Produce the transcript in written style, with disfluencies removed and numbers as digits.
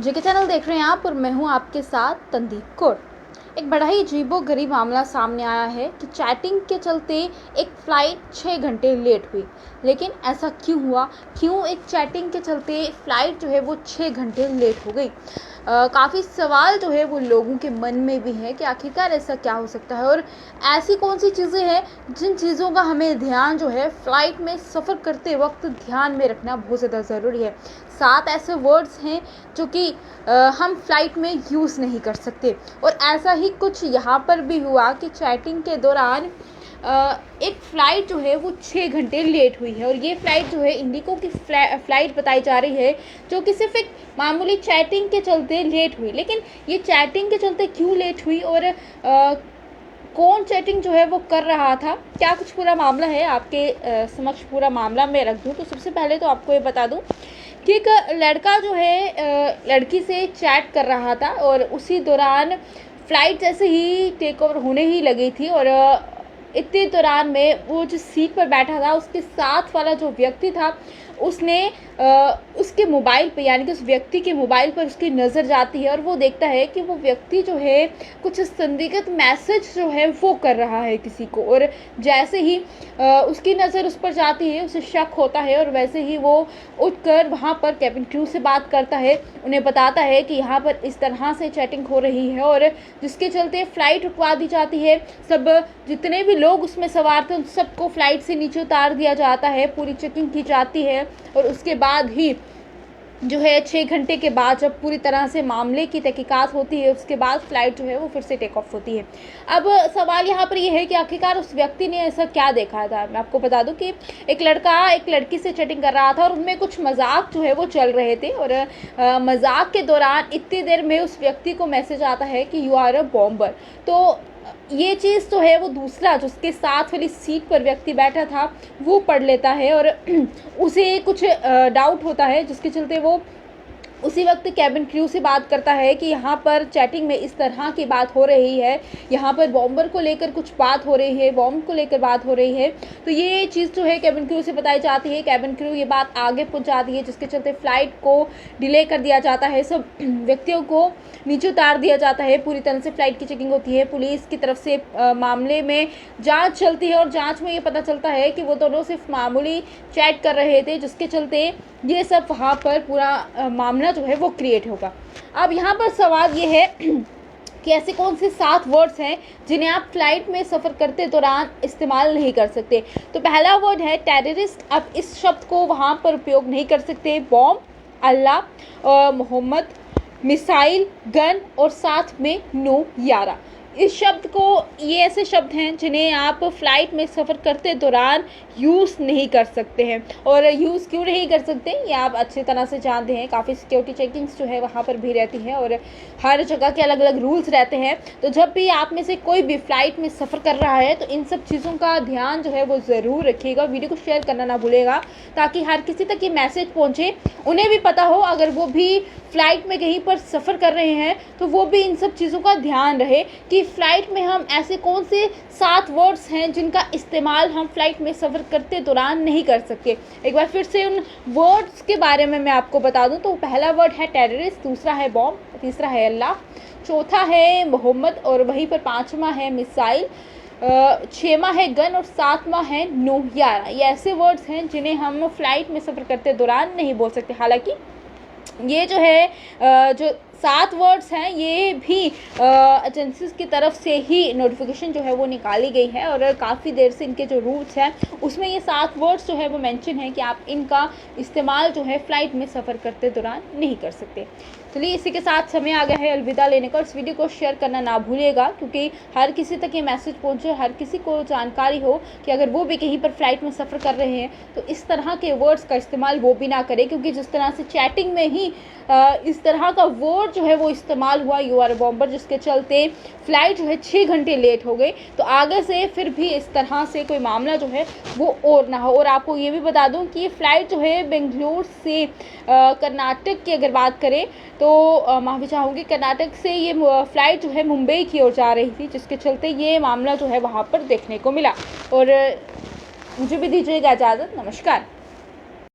जेके channel देख रहे हैं आप और मैं हूं आपके साथ तंदीप कौर। एक बड़ा ही अजीबोगरीब मामला सामने आया है कि चैटिंग के चलते एक फ़्लाइट 6 घंटे लेट हुई। लेकिन ऐसा क्यों हुआ? क्यों एक चैटिंग के चलते फ़्लाइट जो है वो 6 घंटे लेट हो गई? काफ़ी सवाल जो है वो लोगों के मन में भी है कि आखिरकार ऐसा क्या हो सकता है, और ऐसी कौन सी चीज़ें हैं जिन चीज़ों का हमें ध्यान जो है फ़्लाइट में सफ़र करते वक्त ध्यान में रखना बहुत ज़्यादा ज़रूरी है। 7 ऐसे वर्ड्स हैं जो कि हम फ़्लाइट में यूज़ नहीं कर सकते, और ऐसा ही कुछ यहाँ पर भी हुआ कि चैटिंग के दौरान एक फ़्लाइट जो है वो 6 घंटे लेट हुई है। और ये फ़्लाइट जो है इंडिगो की फ़्लाइट बताई जा रही है, जो कि सिर्फ एक मामूली चैटिंग के चलते लेट हुई। लेकिन ये चैटिंग के चलते क्यों लेट हुई, और कौन चैटिंग जो है वो कर रहा था, क्या कुछ पूरा मामला है, आपके समक्ष पूरा मामला मैं रख दूँ। तो सबसे पहले तो आपको ये बता दूँ कि एक लड़का जो है लड़की से चैट कर रहा था, और उसी दौरान फ़्लाइट जैसे ही टेक ओवर होने ही लगी थी, और इतने दौरान में वो जो सीट पर बैठा था उसके साथ वाला जो व्यक्ति था उसने उसके मोबाइल पे, यानी कि उस व्यक्ति के मोबाइल पर उसकी नज़र जाती है, और वो देखता है कि वो व्यक्ति जो है कुछ संदिग्ध मैसेज जो है वो कर रहा है किसी को। और जैसे ही उसकी नज़र उस पर जाती है उसे शक होता है, और वैसे ही वो उठकर वहाँ पर कैबिन क्रू से बात करता है, उन्हें बताता है कि यहाँ पर इस तरह से चैटिंग हो रही है, और जिसके चलते फ़्लाइट रुकवा दी जाती है। सब जितने भी लोग उसमें सवार थे उन सबको फ़्लाइट से नीचे उतार दिया जाता है, पूरी चेकिंग की जाती है, और उसके बाद ही जो है 6 घंटे के बाद जब पूरी तरह से मामले की तहकीकात होती है, उसके बाद फ़्लाइट जो है वो फिर से टेक ऑफ होती है। अब सवाल यहाँ पर ये है कि आखिरकार उस व्यक्ति ने ऐसा क्या देखा था। मैं आपको बता दूं कि एक लड़का एक लड़की से चैटिंग कर रहा था, और उनमें कुछ मजाक जो है वो चल रहे थे, और मजाक के दौरान इतनी देर में उस व्यक्ति को मैसेज आता है कि यू आर अ बॉम्बर। तो ये चीज़ तो है वो दूसरा जो उसके साथ वाली सीट पर व्यक्ति बैठा था वो पढ़ लेता है, और उसे कुछ डाउट होता है, जिसके चलते वो उसी वक्त कैबिन क्रू से बात करता है कि यहाँ पर चैटिंग में इस तरह की बात हो रही है, यहाँ पर बॉम्बर को लेकर कुछ बात हो रही है, बॉम्ब को लेकर बात हो रही है। तो ये चीज़ जो है कैबिन क्रू से बताई जाती है, कैबिन क्रू ये बात आगे पहुँचाती है, जिसके चलते फ़्लाइट को डिले कर दिया जाता है, सब व्यक्तियों को नीचे उतार दिया जाता है, पूरी तरह से फ़्लाइट की चेकिंग होती है, पुलिस की तरफ से मामले में जाँच चलती है, और जाँच में ये पता चलता है कि वो दोनों सिर्फ मामूली चैट कर रहे थे, जिसके चलते ये सब वहाँ पर पूरा मामला जो है वो क्रिएट होगा। अब यहाँ पर सवाल ये है कि ऐसे कौन से 7 वर्ड्स हैं जिन्हें आप फ्लाइट में सफ़र करते दौरान इस्तेमाल नहीं कर सकते। तो पहला वर्ड है टेररिस्ट। आप इस शब्द को वहाँ पर उपयोग नहीं कर सकते। बॉम्ब, अल्लाह, मोहम्मद, मिसाइल, गन, और साथ में नो यारा। इस शब्द को, ये ऐसे शब्द हैं जिन्हें आप फ़्लाइट में सफ़र करते दौरान यूज़ नहीं कर सकते हैं। और यूज़ क्यों नहीं कर सकते ये आप अच्छी तरह से जानते हैं। काफ़ी सिक्योरिटी चेकिंग्स जो है वहाँ पर भी रहती है, और हर जगह के अलग अलग रूल्स रहते हैं। तो जब भी आप में से कोई भी फ़्लाइट में सफ़र कर रहा है तो इन सब चीज़ों का ध्यान जो है वो ज़रूर रखिएगा। वीडियो को शेयर करना ना भूलेगा, ताकि हर किसी तक ये मैसेज पहुँचे, उन्हें भी पता हो अगर वो भी फ़्लाइट में कहीं पर सफ़र कर रहे हैं तो वो भी इन सब चीज़ों का ध्यान रहे कि फ़्लाइट में हम ऐसे कौन से 7 वर्ड्स हैं जिनका इस्तेमाल हम फ़्लाइट में सफ़र करते दौरान नहीं कर सकते। एक बार फिर से उन वर्ड्स के बारे में मैं आपको बता दूं तो पहला वर्ड है टेररिस्ट, दूसरा है बॉम्ब, तीसरा है अल्लाह, चौथा है मोहम्मद, और वहीं पर 5वां है मिसाइल, 6वां है गन, और 7वां है नो यारा। ये ऐसे वर्ड्स हैं जिन्हें हम फ़्लाइट में सफ़र करते दौरान नहीं बोल सकते। हालांकि ये जो है जो 7 वर्ड्स हैं ये भी एजेंसीज की तरफ से ही नोटिफिकेशन जो है वो निकाली गई है, और काफ़ी देर से इनके जो रूल्स हैं उसमें ये 7 वर्ड्स जो है वो मेंशन है कि आप इनका इस्तेमाल जो है फ़्लाइट में सफ़र करते दौरान नहीं कर सकते। चलिए, इसी के साथ समय आ गया है अलविदा लेने का। इस वीडियो को शेयर करना ना भूलिएगा, क्योंकि हर किसी तक ये मैसेज पहुंचे, हर किसी को जानकारी हो कि अगर वो भी कहीं पर फ़्लाइट में सफ़र कर रहे हैं तो इस तरह के वर्ड्स का इस्तेमाल वो भी ना करें, क्योंकि जिस तरह से चैटिंग में ही इस तरह का वर्ड जो है वो इस्तेमाल हुआ, यू आर बॉम्बर, जिसके चलते फ़्लाइट जो है 6 घंटे लेट हो गई। तो आगे से फिर भी इस तरह से कोई मामला जो है वो और ना हो। और आपको ये भी बता दूं कि ये फ़्लाइट जो है बेंगलुरु से कर्नाटक की अगर बात करें तो माफ़ी चाहूँगी, कर्नाटक से ये फ़्लाइट जो है मुंबई की ओर जा रही थी, जिसके चलते ये मामला जो है वहाँ पर देखने को मिला। और मुझे भी दीजिएगा इजाज़त। नमस्कार।